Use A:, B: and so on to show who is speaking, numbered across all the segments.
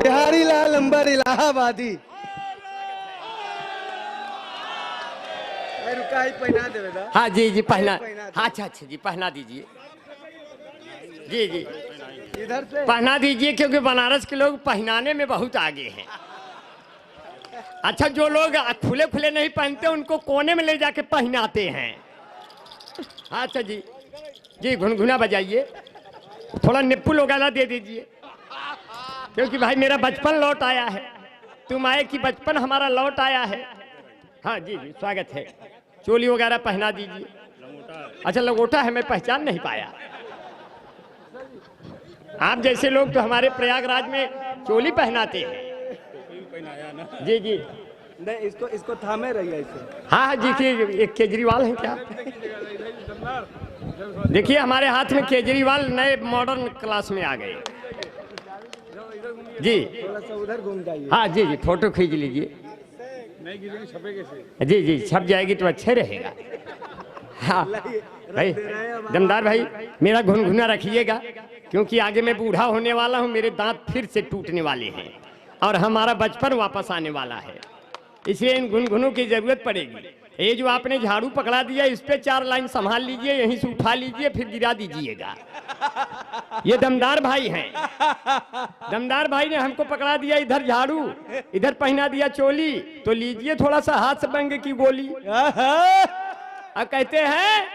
A: बिहारी लाल अंबर इलाहाबादी। रुका ही पहना देवे।
B: हाँ जी जी पहना। हाँ अच्छा अच्छा जी पहना दीजिए। जी जी
A: इधर से
B: पहना दीजिए क्योंकि बनारस के लोग पहनाने में बहुत आगे हैं। अच्छा जो लोग खुले खुले नहीं पहनते उनको कोने में ले जाके पहनाते हैं। अच्छा जी जी घुनघुना बजाइए, थोड़ा निप्पुल वगैरह दे दीजिए क्योंकि भाई मेरा बचपन लौट आया है। तुम आए कि बचपन हमारा लौट आया है। हाँ जी जी स्वागत है। चोली वगैरह पहना दीजिए। अच्छा लंगोटा है, मैं पहचान नहीं पाया। आप जैसे लोग तो हमारे प्रयागराज में चोली पहनाते हैं। जी जी
A: नहीं, इसको थामे रहिए इसे।
B: हाँ हाँ जी एक केजरीवाल हैं क्या? देखिए हमारे हाथ में केजरीवाल नए मॉडर्न क्लास में आ गए। जी
A: थोड़ा सा उधर घूम जाइए।
B: हाँ जी जी फोटो खींच लीजिए। जी जी छप जाएगी तो अच्छे रहेगा। हाँ भाई दमदार भाई मेरा घुनघुना रखिएगा क्योंकि आगे मैं बूढ़ा होने वाला हूँ, मेरे दांत फिर से टूटने वाले हैं और हमारा बचपन वापस आने वाला है, इसलिए इन घुनघुनों की जरूरत पड़ेगी। ये जो आपने झाड़ू पकड़ा दिया इस पे 4 लाइन संभाल लीजिए, यहीं से उठा लीजिए फिर गिरा दीजिएगा। ये दमदार भाई हैं। दमदार भाई ने हमको पकड़ा दिया इधर झाड़ू, इधर पहना दिया चोली, तो लीजिए थोड़ा सा हाथ से बंगे की गोली। अब कहते हैं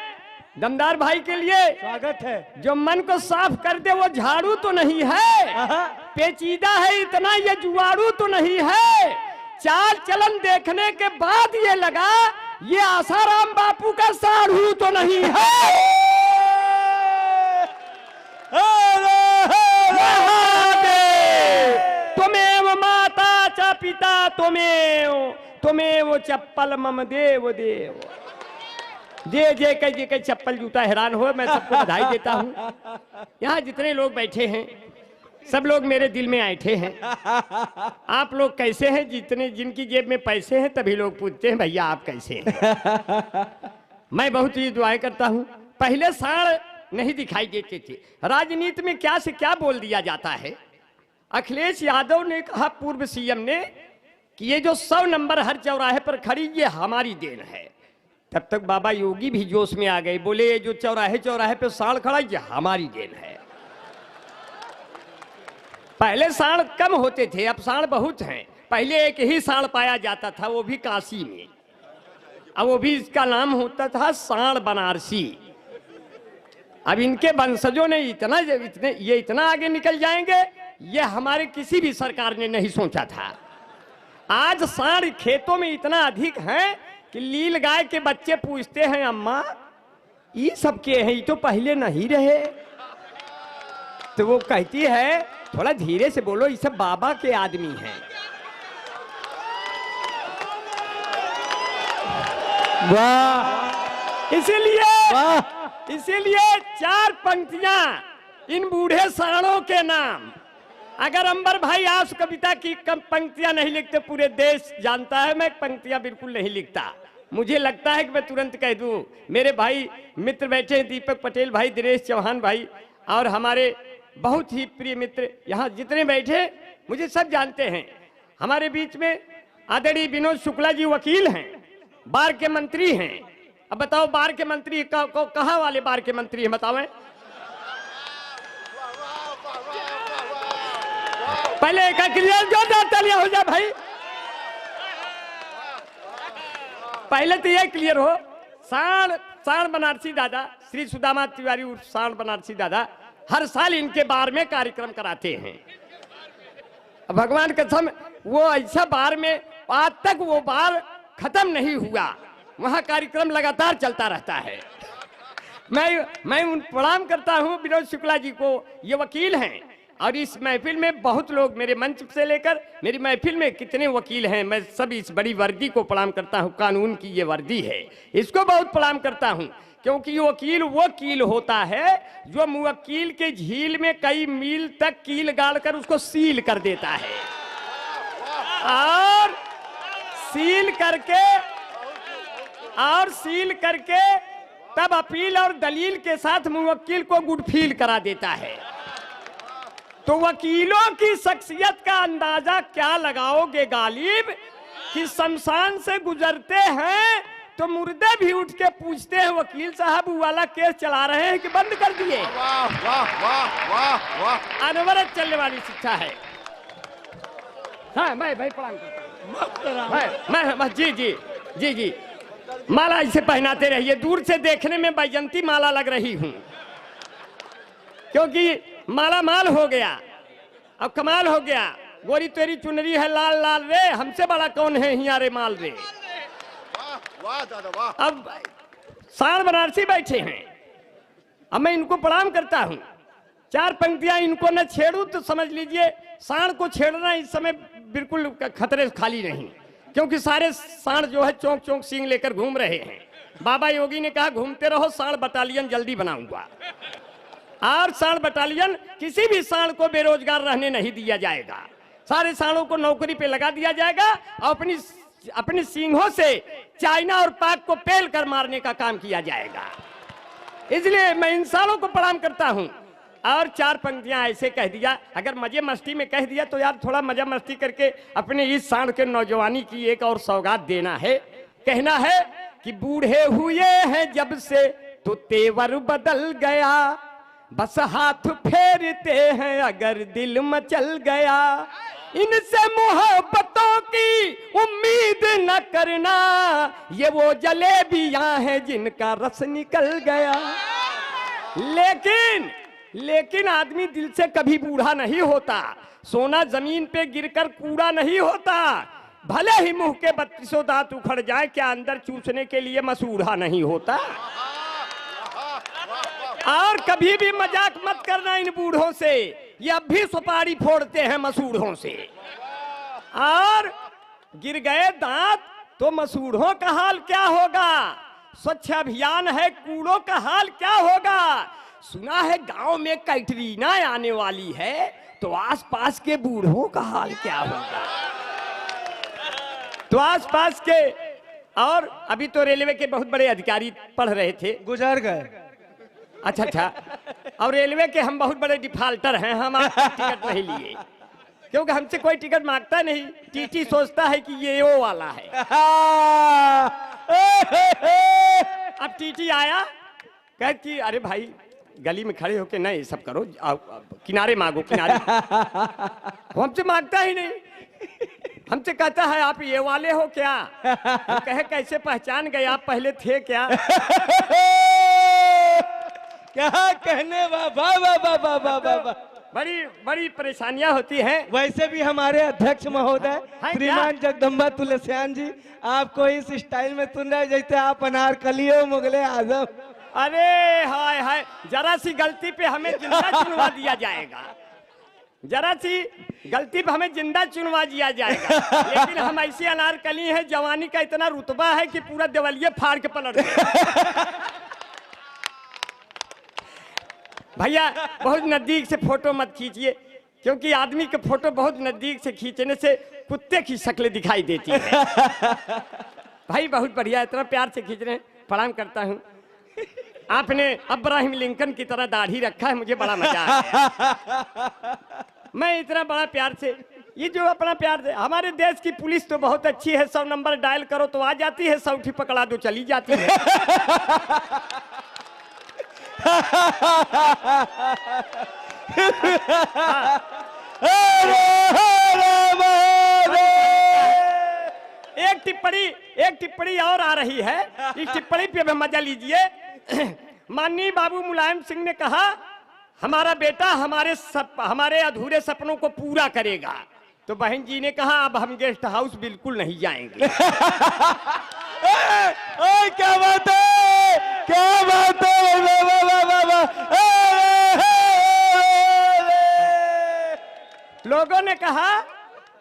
B: दमदार भाई के लिए
A: स्वागत है।
B: जो मन को साफ कर दे वो झाड़ू तो नहीं है, पेचीदा है इतना ये जुआड़ू तो नहीं है। चाल चलन देखने के बाद ये लगा ये आसाराम बापू का साढ़ू तो नहीं है। तुमेव माता च पिता तुमेव चप्पल मम देव देव। जे जे कई चप्पल जूता हैरान हो, मैं सबको बधाई देता हूँ। यहाँ जितने लोग बैठे हैं सब लोग मेरे दिल में ऐठे हैं। आप लोग कैसे हैं? जितने जिनकी जेब में पैसे हैं तभी लोग पूछते हैं भैया आप कैसे हैं। मैं बहुत ही दुआएं करता हूँ। पहले साढ़ नहीं दिखाई देते थे। राजनीति में क्या से क्या बोल दिया जाता है। अखिलेश यादव ने कहा पूर्व सीएम ने कि ये जो 100 नंबर हर चौराहे पर खड़ी ये हमारी देन है। तब तक बाबा योगी भी जोश में आ गए, बोले ये जो चौराहे चौराहे पे साढ़ खड़ा ये हमारी देन है। पहले साढ़ कम होते थे, अब साढ़ बहुत हैं। पहले एक ही साढ़ पाया जाता था, वो भी काशी में, अब वो भी इसका नाम होता था साढ़ बनारसी। अब इनके वंशजों ने इतना आगे निकल जाएंगे ये हमारे किसी भी सरकार ने नहीं सोचा था। आज साढ़ खेतों में इतना अधिक है कि लील गाय के बच्चे पूछते हैं अम्मा ये सब के हैं, ये तो पहले नहीं रहे। तो वो कहती है थोड़ा धीरे से बोलो, ये सब बाबा के आदमी हैं।
A: वाह।
B: इसीलिए 4 पंक्तियां इन बूढ़े साणों के नाम। अगर अंबर भाई आस कविता की कम पंक्तियां नहीं लिखते, पूरे देश जानता है मैं पंक्तियां बिल्कुल नहीं लिखता। मुझे लगता है कि मैं तुरंत कह दूं। मेरे भाई मित्र बैठे हैं, दीपक पटेल भाई, दिनेश चौहान भाई और हमारे बहुत ही प्रिय मित्र यहाँ जितने बैठे मुझे सब जानते हैं। हमारे बीच में आदरणीय विनोद शुक्ला जी वकील हैं, बार के मंत्री हैं। अब बताओ बार के मंत्री कहाँ वाले बार के मंत्री हैं बताओ? पहले एक क्लियर जोरदार तालियां हो जाए भाई। पहले तो ये क्लियर हो, साढ़ बनारसी दादा श्री सुदामा तिवारी उर्फ साढ़ बनारसी दादा हर साल इनके बार में कार्यक्रम कराते हैं। भगवान कसम वो ऐसा बार में आज तक वो बार खत्म नहीं हुआ, वहां कार्यक्रम लगातार चलता रहता है। मैं उन प्रणाम करता हूं विनोद शुक्ला जी को, ये वकील हैं और इस महफिल में बहुत लोग, मेरे मंच से लेकर मेरी महफिल में कितने वकील हैं, मैं सब इस बड़ी वर्दी को प्रणाम करता हूं। कानून की ये वर्दी है, इसको बहुत प्रणाम करता हूं क्योंकि वकील वो कील होता है जो मुवक्किल के झील में कई मील तक कील गाड़ कर उसको सील कर देता है और सील करके तब अपील और दलील के साथ मुवक्किल को गुड फील करा देता है। तो वकीलों की शख्सियत का अंदाजा क्या लगाओगे गालिब कि शमशान से गुजरते हैं तो मुर्दे भी उठ के पूछते हैं वकील साहब वो वाला केस चला रहे हैं कि बंद कर दिए।
C: वाह वाह वाह वाह वाह,
B: अनवरत चलने वाली शिक्षा है। हाँ मैं भाई प्रणाम करता हूं। मैं जी जी जी जी माला इसे पहनाते रहिए। दूर से देखने में बैजंती माला लग रही हूं क्योंकि माला माल हो गया। अब कमाल हो गया। गोरी तेरी चुनरी है लाल लाल रे, हमसे बड़ा कौन है हिया रे माल रे।
C: वाह वाह दादा वाह।
B: अब साण बनारसी बैठे हैं, अब मैं इनको प्रणाम करता हूं। चार पंक्तियां इनको न छेड़ू तो समझ लीजिए साण को छेड़ना इस समय बिल्कुल खतरे खाली नहीं, क्योंकि सारे साण जो है चौंक चौंक सींग लेकर घूम रहे हैं। बाबा योगी ने कहा घूमते रहो, साण बटालियन जल्दी बनाऊंगा। और साण बटालियन किसी भी साण को बेरोजगार रहने नहीं दिया जाएगा। सारे साणों को नौकरी पे लगा दिया जाएगा और अपनी सींगों से चाइना और पाक को पेल कर मारने का काम किया जाएगा। इसलिए मैं इन सालों को प्रणाम करता हूं। और चार पंक्तियां ऐसे कह दिया, अगर मजे मस्ती में कह दिया तो यार थोड़ा मजा मस्ती करके अपने इस साण के नौजवानी की एक और सौगात देना है। कहना है कि बूढ़े हुए हैं जब से तो तेवर बदल गया, बस हाथ फेरते हैं अगर दिल मचल गया। इनसे मोहब्बतों की उम्मीद न करना, ये वो जलेबियां हैं जिनका रस निकल गया। लेकिन आदमी दिल से कभी बूढ़ा नहीं होता। सोना जमीन पे गिरकर कूड़ा नहीं होता। भले ही मुंह के 32 दांत उखड़ जाए, क्या अंदर चूसने के लिए मसूढ़ा नहीं होता। और कभी भी मजाक मत करना इन बूढ़ों से, ये अब भी सुपारी फोड़ते हैं मसूढ़ों से। और गिर गए दांत तो मसूढ़ों का हाल क्या होगा। स्वच्छ अभियान है, कूड़ों का हाल क्या होगा। सुना है गांव में कैटरीना आने वाली है, तो आसपास के बूढ़ों का हाल क्या होगा। तो आसपास के, और अभी तो रेलवे के बहुत बड़े अधिकारी पढ़ रहे थे,
A: गुजर गए।
B: अच्छा। और रेलवे के हम बहुत बड़े डिफाल्टर हैं, हम टिकट नहीं लिए क्योंकि हमसे कोई टिकट मांगता नहीं। टीटी सोचता है कि ये वो वाला है। अब टीटी आया, कह कि अरे भाई गली में खड़े होके नहीं सब करो, किनारे मांगो किनारे। हमसे मांगता ही नहीं, हमसे कहता है आप ये वाले हो क्या। हम कहे कैसे पहचान गए, आप पहले थे क्या।
A: क्या कहने वाह।
B: बड़ी परेशानियां होती हैं।
A: वैसे भी हमारे अध्यक्ष महोदय
B: हाँ,
A: श्रीमान जगदम्बा तुलसियान जी आपको इस स्टाइल में सुन रहे जैसे आप अनारकली हो मुगले आजम।
B: अरे हाय हाय, जरा सी गलती पे हमें जिंदा चुनवा दिया जाएगा। जरा सी गलती पे हमें जिंदा चुनवा दिया जाएगा। लेकिन हम ऐसे अनारकली हैं, जवानी का इतना रुतबा है कि पूरा देवलिये फाड़ के पलट गए। भैया बहुत नजदीक से फोटो मत खींचिए, क्योंकि आदमी के फोटो बहुत नजदीक से खींचने से कुत्ते की शक्ल दिखाई देती है। भाई बहुत बढ़िया, इतना प्यार से खींच रहे हैं, प्रणाम करता हूँ। आपने अब्राहिम लिंकन की तरह दाढ़ी रखा है, मुझे बड़ा मजा आ गया। मैं इतना बड़ा प्यार से, ये जो अपना प्यार से, हमारे देश की पुलिस तो बहुत अच्छी है, 100 नंबर डायल करो तो आ जाती है, 100 पकड़ा दो चली जाती है। एक टिप्पणी और आ रही है, इस टिप्पणी पे मजा लीजिए। माननीय बाबू मुलायम सिंह ने कहा हमारा बेटा हमारे अधूरे सपनों को पूरा करेगा, तो बहन जी ने कहा अब हम गेस्ट हाउस बिल्कुल नहीं जाएंगे।
A: क्या बात है, क्या बात है।
B: लोगों ने कहा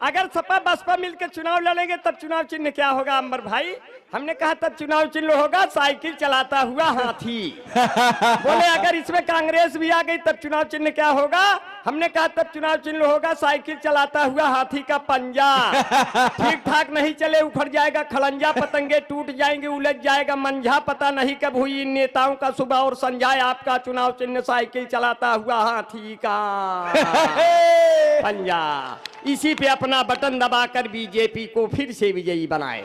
B: अगर सपा बसपा मिलकर चुनाव लड़ेंगे तब चुनाव चिन्ह क्या होगा अंबर भाई। हमने कहा तब चुनाव चिन्ह होगा साइकिल चलाता हुआ हाथी। बोले अगर इसमें कांग्रेस भी आ गई तब चुनाव चिन्ह क्या होगा? हमने कहा तब चुनाव चिन्ह होगा साइकिल चलाता हुआ हाथी का पंजा। ठीक ठाक नहीं चले उखड़ जाएगा खड़ंजा, पतंगे टूट जाएंगे, उलझ जाएगा मंझा, पता नहीं कब हुई इन नेताओं का सुबह और संजाए, आपका चुनाव चिन्ह साइकिल चलाता हुआ हाथी का पंजा। इसी पे अपना बटन दबाकर बीजेपी को फिर से विजयी बनाए।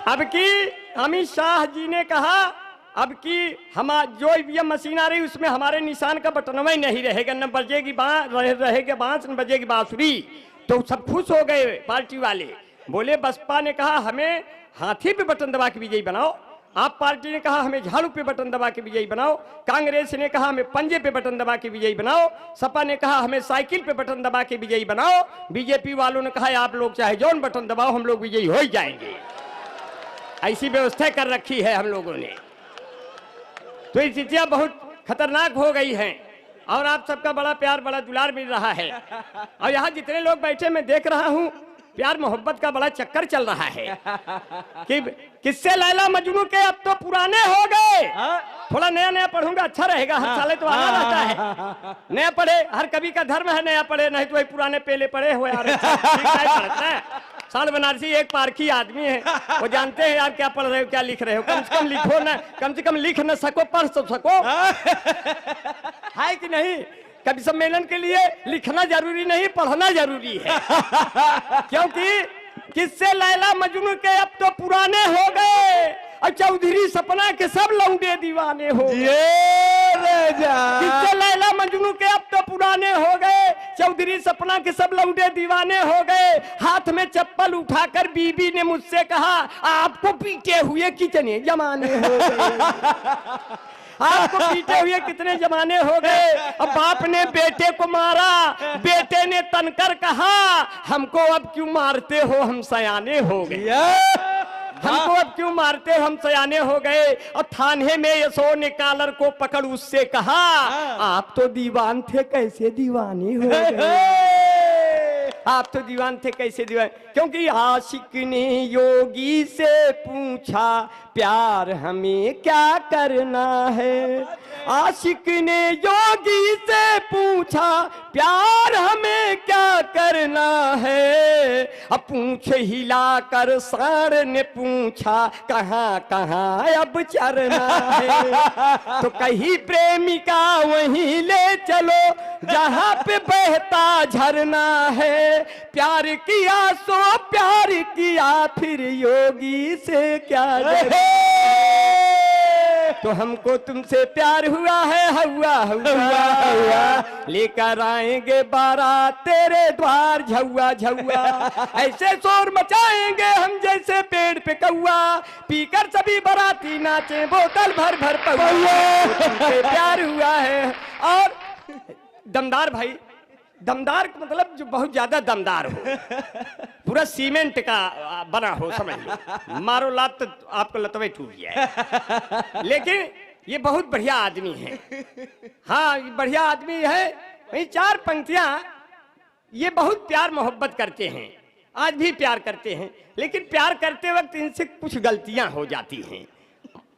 B: अब की अमित शाह जी ने कहा अब की हम जो ईवीएम मशीन आ रही उसमें हमारे निशान का बटनवा ही नहीं रहेगा, न बजेगी रहेगा बांस न बजेगी बांसुरी। तो सब खुश हो गए पार्टी वाले। बोले बसपा ने कहा हमें हाथी पे बटन दबा के विजयी बनाओ, आप पार्टी ने कहा हमें झाड़ू पे बटन दबा के विजयी बनाओ, कांग्रेस ने कहा हमें पंजे पे बटन दबा के विजयी बनाओ, सपा ने कहा हमें साइकिल पे बटन दबा के विजयी बनाओ, बीजेपी वालों ने कहा आप लोग चाहे जौन बटन दबाओ हम लोग विजयी हो ही जाएंगे। ऐसी व्यवस्था कर रखी है हम लोगों ने। तो स्थितियां बहुत खतरनाक हो गई हैं और आप सबका बड़ा प्यार बड़ा दुलार मिल रहा है। और यहाँ जितने लोग बैठे मैं देख रहा हूँ प्यार मोहब्बत का बड़ा चक्कर चल रहा है कि किससे लैला मजनू के अब तो पुराने हो गए। थोड़ा नया नया पढ़ूंगा अच्छा रहेगा, हर साल तो आना रहता है। नया पढ़े, हर कवि का धर्म है नया पढ़े, नहीं तो वही पुराने पहले पढ़े हो यार। साल बनारसी एक पारखी आदमी है, वो जानते हैं यार क्या पढ़ रहे हो क्या लिख रहे हो। कम से कम लिखो ना, कम से कम लिख न सको पढ़ तो सको, है कि नहीं? कभी सम्मेलन के लिए लिखना जरूरी नहीं पढ़ना जरूरी है। क्योंकि किससे लैला मजनू के अब तो पुराने हो गए और चौधरी सपना के सब लौंडे दीवाने हो गए। किससे लैला मजनू के अब तो पुराने हो गए, चौधरी सपना के सब लौंडे दीवाने हो गए। हाथ में चप्पल उठाकर बीबी ने मुझसे कहा आपको पीटे हुए कितने जमाने हो गए। आपको पीटे हुए कितने जमाने हो गए। अब बाप ने बेटे को मारा, बेटे ने तनकर कहा हमको अब क्यों मारते हो हम सयाने हो गए। हमको अब क्यों मारते हो हम सयाने हो गए। और थाने में यशो ने कालर को पकड़ उससे कहा आप तो दीवान थे कैसे दीवाने हो गए। आप तो दीवान थे कैसे दीवान। क्योंकि आशिक ने योगी से पूछा प्यार हमें क्या करना है। आशिक ने योगी से पूछा प्यार हमें क्या करना है। अब पूछ हिलाकर सांड ने पूछा कहाँ कहाँ अब चरना है। तो कहीं प्रेमिका वहीं ले चलो जहाँ पे बहता झरना है। प्यार किया सो प्यार किया फिर योगी से क्या डरे। तो हमको तुमसे प्यार हुआ है हुआ हुआ हुआ, लेकर आएंगे बारात तेरे द्वार झुआ झुआ। ऐसे शोर मचाएंगे हम जैसे पेड़ पे कौआ, पीकर सभी बाराती नाचे बोतल भर भर पौआ। तुमसे प्यार हुआ है। और दमदार भाई, दमदार मतलब जो बहुत ज्यादा दमदार हो, पूरा सीमेंट का बना हो, समझ लो मारो लात तो आपको लतवे टूट जाए। लेकिन ये बहुत बढ़िया आदमी है। हाँ बढ़िया आदमी है। वही चार पंक्तियां, ये बहुत प्यार मोहब्बत करते हैं, आज भी प्यार करते हैं। लेकिन प्यार करते वक्त इनसे कुछ गलतियां हो जाती हैं।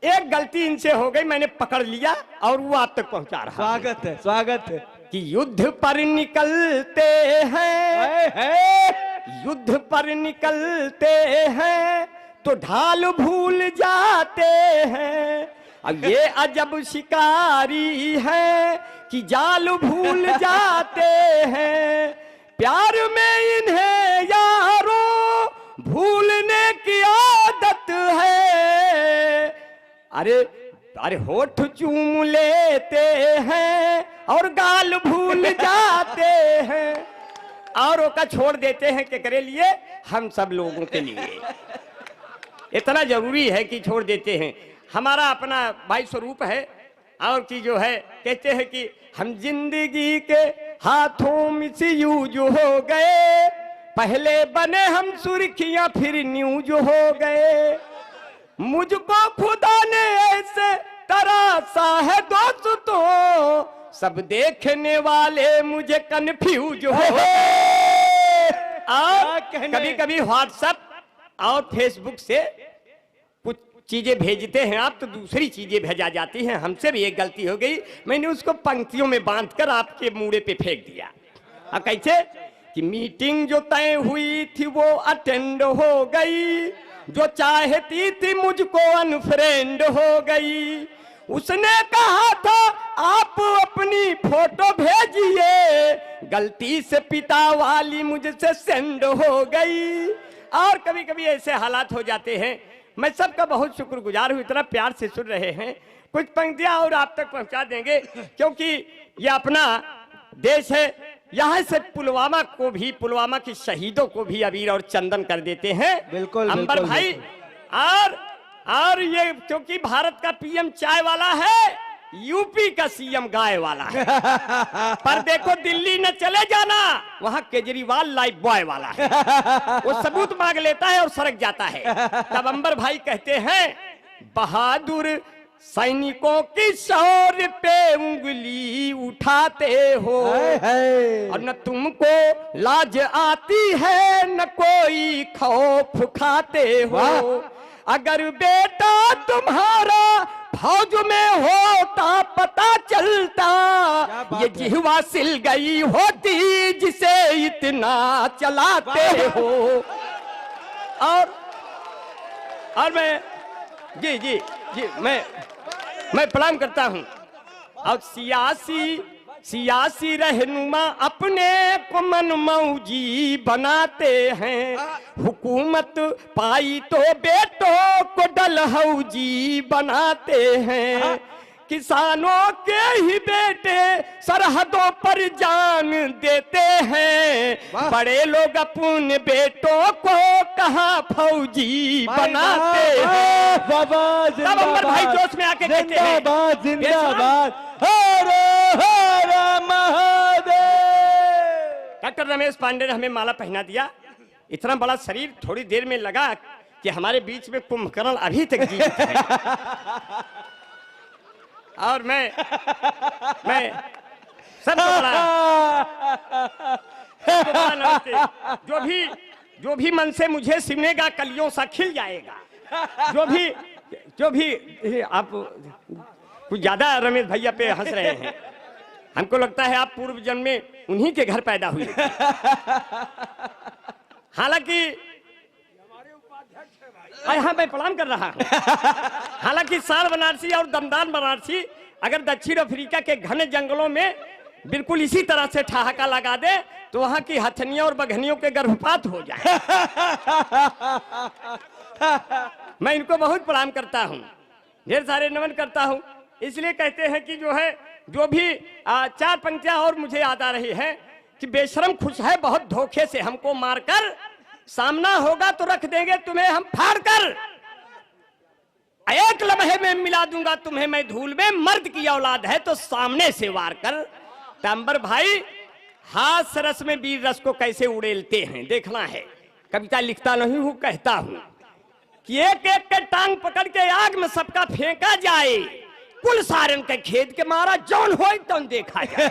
B: एक गलती इनसे हो गई, मैंने पकड़ लिया और वो आप तक पहुंचा रहा।
A: स्वागत है स्वागत है।
B: कि युद्ध पर निकलते हैं, युद्ध पर निकलते हैं तो ढाल भूल जाते हैं। अब ये अजब शिकारी है कि जाल भूल जाते हैं। प्यार में इन्हें यारों भूलने की आदत है। अरे अरे होठ चूम लेते हैं और गाल भूल जाते हैं। औरों का छोड़ देते हैं के करे लिए, हम सब लोगों के लिए। इतना जरूरी है कि छोड़ देते हैं। हमारा अपना भाई स्वरूप है और की जो है कहते हैं कि हम जिंदगी के हाथों मिसयूज हो गए। पहले बने हम सुर्खियां फिर न्यूज हो गए। मुझको खुदा ने ऐसे तरासा है दोस्तों, सब देखने वाले मुझे कंफ्यूज हो। और कभी कभी व्हाट्सएप और फेसबुक से कुछ चीजें भेजते हैं आप तो दूसरी चीजें भेजा जाती हैं। हमसे भी एक गलती हो गई, मैंने उसको पंक्तियों में बांधकर आपके मूड़े पे फेंक दिया। कैसे कि मीटिंग जो तय हुई थी वो अटेंड हो गई, जो चाहती थी मुझको अनफ्रेंड हो गई। उसने कहा था आप अपनी फोटो भेजिए, गलती से पिता वाली मुझसे सेंड हो गई। और कभी कभी ऐसे हालात हो जाते हैं। मैं सबका बहुत शुक्रगुजार हूँ, इतना प्यार से सुन रहे हैं। कुछ पंक्तियां और आप तक पहुंचा देंगे, क्योंकि ये अपना देश है। यहाँ से पुलवामा को भी, पुलवामा के शहीदों को भी अबीर और चंदन कर देते हैं।
A: बिल्कुल
B: अंबर
A: बिल्कुल,
B: भाई।
A: बिल्कुल।
B: और ये क्योंकि भारत का पीएम चाय वाला है, यूपी का सीएम गाय वाला है। पर देखो दिल्ली न चले जाना, वहां केजरीवाल लाइफ बॉय वाला है। वो सबूत मांग लेता है और सड़क जाता है। तब अंबर भाई कहते हैं, बहादुर सैनिकों की शौर्य पे उंगली उठाते हो, और न तुमको लाज आती है न कोई खौफ खाते हो। अगर बेटा तुम्हारा फौज में होता पता चलता, ये जिह्वा सिल गई होती जिसे इतना चलाते हो। और मैं जी जी जी मैं प्रणाम करता हूँ। और सियासी रहनुमा अपने को मनमौजी बनाते हैं, हुकूमत पाई तो बेटों को डलहौजी बनाते हैं। किसानों के ही बेटे सरहदों पर जान देते हैं, बड़े लोग अपने बेटों को कहाँ फौजी बनाते हैं। तब अंबर भाई जोश में आके कहते हैं,
A: जिंदाबाद जिंदाबाद, हर हर महादेव।
B: डॉक्टर रमेश पांडे ने हमें माला पहना दिया। इतना बड़ा शरीर, थोड़ी देर में लगा कि हमारे बीच में कुंभकर्ण अभी तक जीवित है। और मैं सबको बड़ा जो भी मन से मुझे सिमनेगा कलियों सा खिल जाएगा। जो भी आप कुछ ज्यादा रमेश भैया पे हंस रहे हैं, हमको लगता है आप पूर्व जन्म में उन्हीं के घर पैदा हुए। हालांकि हाँ, मैं प्रणाम कर रहा हूँ। हालांकि साल बनारसी और दमदार बनारसी अगर दक्षिण अफ्रीका के घने जंगलों में बिल्कुल इसी तरह से ठहाका लगा दे तो वहां की हथनियों और बघनियों के गर्भपात हो जाए। मैं इनको बहुत प्रणाम करता हूँ, ढेर सारे नमन करता हूँ। इसलिए कहते हैं कि जो भी चार पंक्तियां और मुझे याद आ रही है कि बेशरम खुश है बहुत धोखे से हमको मारकर, सामना होगा तो रख देंगे तुम्हें हम फाड़ कर, एक लम्हे में मिला दूंगा तुम्हें मैं धूल में, मर्द की औलाद है तो सामने से वार कर। अंबर भाई हाथ रस में वीर रस को कैसे उड़ेलते हैं देखना है। कविता लिखता नहीं हूं, कहता हूं कि एक एक के टांग पकड़ के आग में सबका फेंका जाए, कुल सारन के खेत के मारा जौन हो तो देखा जाए।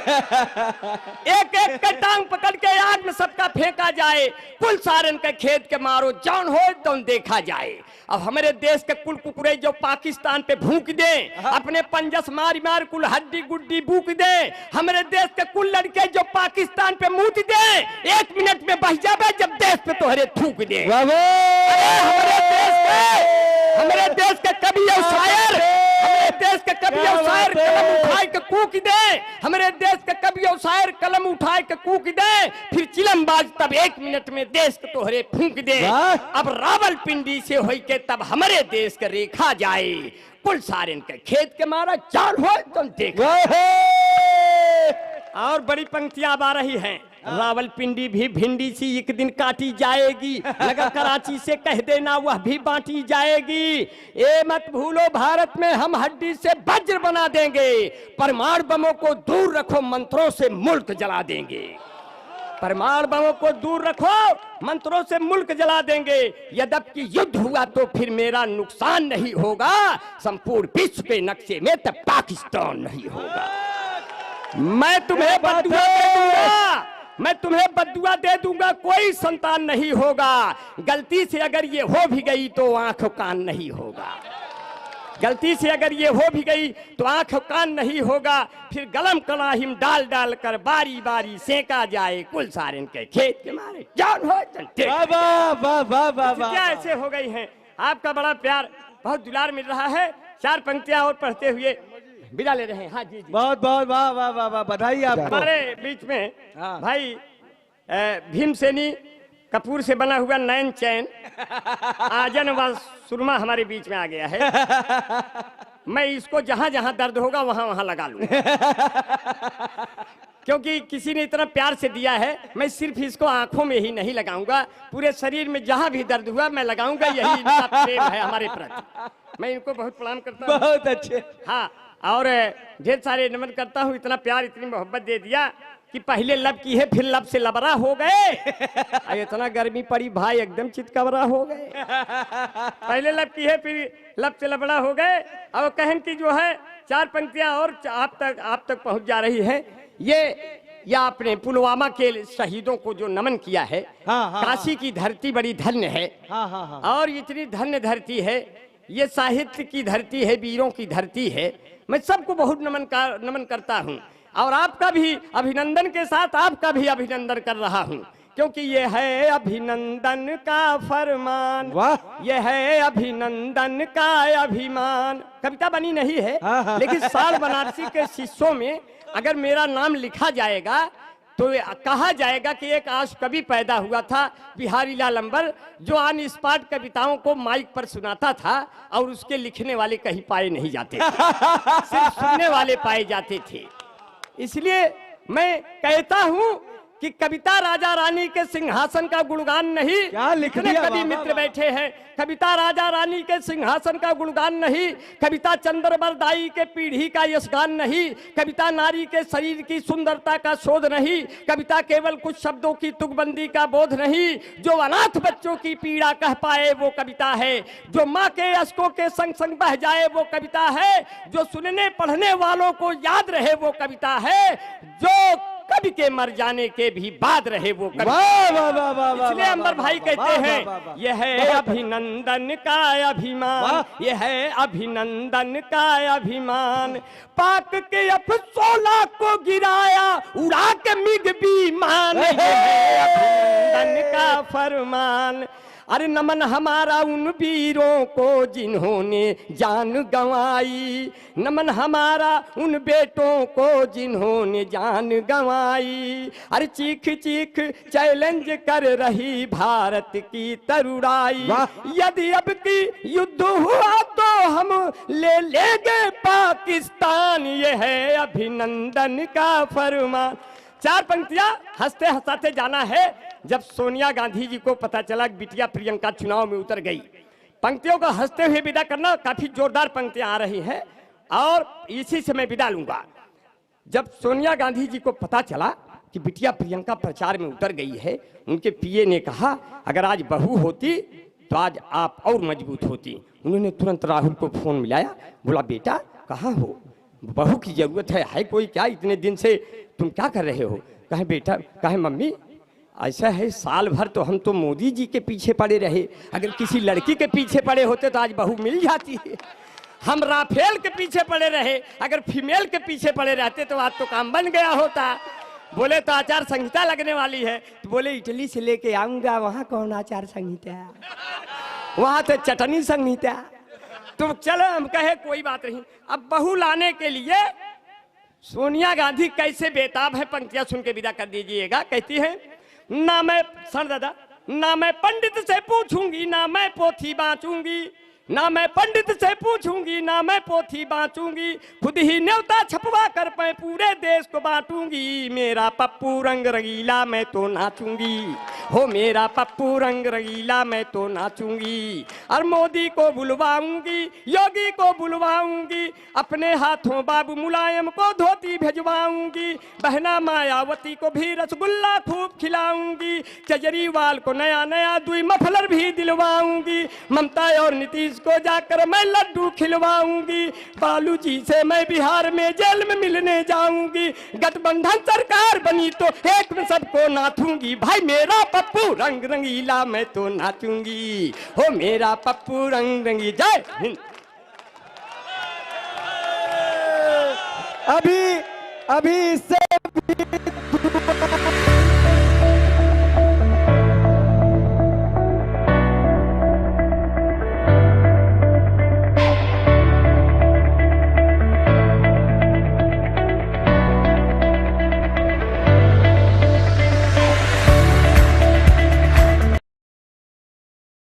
B: एक एक के टांग पकड़ के आग में सबका फेंका जाए, कुल सारन के खेत के मारो जौन हो तो देखा जाए। अब हमारे देश के कुल कुकुरे जो पाकिस्तान पे भूख दे, अपने पंजस मार मार कुल हड्डी गुड्डी बूक दे, हमारे देश के कुल लड़के जो पाकिस्तान पे मूत दे, 1 मिनट में बह जावे जब देश पे तोहरे थूक दे। हमारे देश के कवि और शायर, हमारे देश के कवि और शायर कलम उठाए के कूक दे, हमारे देश के कवि और शायर कलम उठाए के कूक दे, फिर चिलमबाज तब 1 मिनट में देश के तोहरे फूंक दे। अब रावलपिंडी से होई के तब हमारे देश के रेखा जाए, कुल सारे के खेत के मारा जान हो तुम देख। और बड़ी पंक्तियां अब आ रही हैं। रावलपिंडी भी भिंडी सी एक दिन काटी जाएगी, नगर कराची से कह देना वह भी बांटी जाएगी। ये मत भूलो भारत में हम हड्डी से वज्र बना देंगे, परमाणु बमों को दूर रखो मंत्रों से मुल्क जला देंगे। परमाणु बमों को दूर रखो मंत्रों से मुल्क जला देंगे। यद्यपि युद्ध हुआ तो फिर मेरा नुकसान नहीं होगा, संपूर्ण विश्व के नक्शे में तब पाकिस्तान नहीं होगा। मैं तुम्हें बदुआ दे दूंगा, मैं तुम्हें बद्दुआ दे दूंगा, कोई संतान नहीं होगा। गलती से अगर ये हो भी गई तो आंख कान नहीं होगा। गलती से अगर ये हो भी गई तो आंख कान नहीं होगा। फिर गलम कलाहिम डाल डाल कर बारी बारी सेका जाए, कुल सारे के खेत के मारे जान हो चलते।
A: वाह वाह वाह वाह वाह वाह।
B: क्या ऐसे हो गई हैं। आपका बड़ा प्यार, बहुत दुलार मिल रहा है। 4 पंक्तियां और पढ़ते हुए विदा ले रहे हैं। हाँ जी जी,
A: बहुत बहुत वाह वाह वाह वाह, बधाई आपको।
B: हमारे बीच में
A: हाँ।
B: भाई भीमसेनी कपूर से बना हुआ नैन चैन आजन व सुरमा हमारे बीच में आ गया है। मैं इसको जहां जहां दर्द होगा वहां वहां लगा लूंगा, क्योंकि किसी ने इतना प्यार से दिया है। मैं सिर्फ इसको आंखों में ही नहीं लगाऊंगा, पूरे शरीर में जहां भी दर्द हुआ मैं लगाऊंगा। यही इनका प्रेम है हमारे प्रति। मैं इनको बहुत प्रणाम करता हूँ।
A: बहुत अच्छे।
B: हाँ, और ढेर सारे नमन करता हूँ। इतना प्यार, इतनी मोहब्बत दे दिया कि पहले लब की है, फिर लब से लबरा हो गए। इतना गर्मी पड़ी भाई, एकदम चितकबरा हो गए। पहले लब की है, फिर लब से लबरा हो गए। और कहन की जो है 4 पंक्तियां और आप तक पहुंच जा रही है। ये आपने पुलवामा के शहीदों को जो नमन किया है।
A: हाँ,
B: काशी की धरती बड़ी धन्य है।
A: हाँ हाँ हाँ।
B: और इतनी धन्य धरती है, ये साहित्य की धरती है, वीरों की धरती है। मैं सबको बहुत नमन करता हूँ, और आपका भी अभिनंदन के साथ आपका भी अभिनंदन कर रहा हूँ, क्योंकि ये है अभिनंदन का फरमान।
A: वाह।
B: ये है अभिनंदन का अभिमान। कविता बनी नहीं है,
A: हाँ, हाँ।
B: लेकिन साल बनारसी के शिष्यों में अगर मेरा नाम लिखा जाएगा तो कहा जाएगा कि एक आश कवि पैदा हुआ था, बिहारी लाल अंबर, जो ऑन स्पॉट कविताओं को माइक पर सुनाता था और उसके लिखने वाले कहीं पाए नहीं जाते थे, सिर्फ सुनने वाले पाए जाते थे। इसलिए मैं कहता हूं कि कविता राजा रानी के सिंहासन का गुणगान नहीं।
A: क्या लिख
B: इतने
A: दिया,
B: कवि
A: वाह,
B: मित्र
A: वाह।
B: बैठे हैं। कविता राजा रानी के सिंहासन का गुणगान नहीं, कविता चंद्रबरदाई के पीढ़ी का यशगान नहीं, कविता नारी के शरीर की सुंदरता का शोध नहीं, कविता केवल कुछ शब्दों की तुकबंदी का बोध नहीं। जो अनाथ बच्चों की पीड़ा कह पाए वो कविता है, जो माँ के अश्कों के संग संग बह जाए वो कविता है, जो सुनने पढ़ने वालों को याद रहे वो कविता है, जो कवि के मर जाने के भी बाद रहे वो कविता।
A: वाह वाह वाह वाह वाह।
B: इसलिए अंबर भाई कहते
A: वाह, वाह, वाह,
B: हैं
A: वाह।
B: यह है अभिनंदन का अभिमान,
A: वाह।
B: यह है अभिनंदन का अभिमान। पाक के अफसोला को गिराया उड़ा के मिग विमान, यह है अभिनंदन का फरमान। अरे नमन हमारा उन वीरों को जिन्होंने जान गंवाई, नमन हमारा उन बेटों को जिन्होंने जान गंवाई। अरे चीख चीख चैलेंज कर रही भारत की तरुणाई, यदि अब की युद्ध हुआ तो हम ले लेंगे पाकिस्तान, ये है अभिनंदन का फरमान। 4 पंक्तियां हंसते हंसाते जाना है। जब सोनिया गांधी जी को पता चला कि बिटिया प्रियंका चुनाव में उतर गई, पंक्तियों को हंसते हुए विदा करना। काफी जोरदार पंक्तियां आ रही हैं और इसी से मैं विदा लूंगा। जब सोनिया गांधी जी को पता चला कि बिटिया प्रियंका प्रचार में उतर गई है, उनके पीए ने कहा अगर आज बहू होती तो आज आप और मजबूत होती। उन्होंने तुरंत राहुल को फोन मिलाया, बोला बेटा कहाँ हो, बहू की जरूरत है कोई क्या, इतने दिन से तुम क्या कर रहे हो। कहे बेटा, कहे मम्मी ऐसा है साल भर तो हम तो मोदी जी के पीछे पड़े रहे, अगर किसी लड़की के पीछे पड़े होते तो आज बहू मिल जाती है। हम राफेल के पीछे पड़े रहे, अगर फीमेल के पीछे पड़े रहते तो आज तो काम बन गया होता। बोले तो आचार संहिता लगने वाली है, तो बोले इटली से लेके आऊंगा, वहां कौन आचार संहिता, वहां तो चटनी संहिता। तो चलो हम कहे कोई बात नहीं। अब बहू लाने के लिए सोनिया गांधी कैसे बेताब है, पंक्तियां सुन के विदा कर दीजिएगा। कहती है ना मैं सर दादा, ना मैं पंडित से पूछूंगी, ना मैं पोथी बांचूंगी, ना मैं पंडित से पूछूंगी, ना मैं पोथी बांचूंगी, खुद ही न्योता छपवा कर मैं पूरे देश को बांटूंगी। मेरा पप्पू रंग रंगीला मैं तो नाचूंगी, हो मेरा पप्पू रंग रंगीला मैं तो नाचूंगी। और मोदी को बुलवाऊंगी, योगी को बुलवाऊंगी, अपने हाथों बाबू मुलायम को धोती भिजवाऊंगी, बहना मायावती को भी रसगुल्ला खूब खिलाऊंगी, केजरीवाल को नया नया दुई मफलर भी दिलवाऊंगी, ममता और नीतीश उसको जाकर मैं लड्डू खिलवाऊंगी। बालू जी से मैं बिहार में जेल में मिलने जाऊंगी। गठबंधन सरकार बनी तो एक में सबको नाथूंगी। भाई मेरा पप्पू रंग रंगीला मैं तो नाचूंगी। हो मेरा पप्पू रंग रंगी। जय हिंद।
A: अभी इससे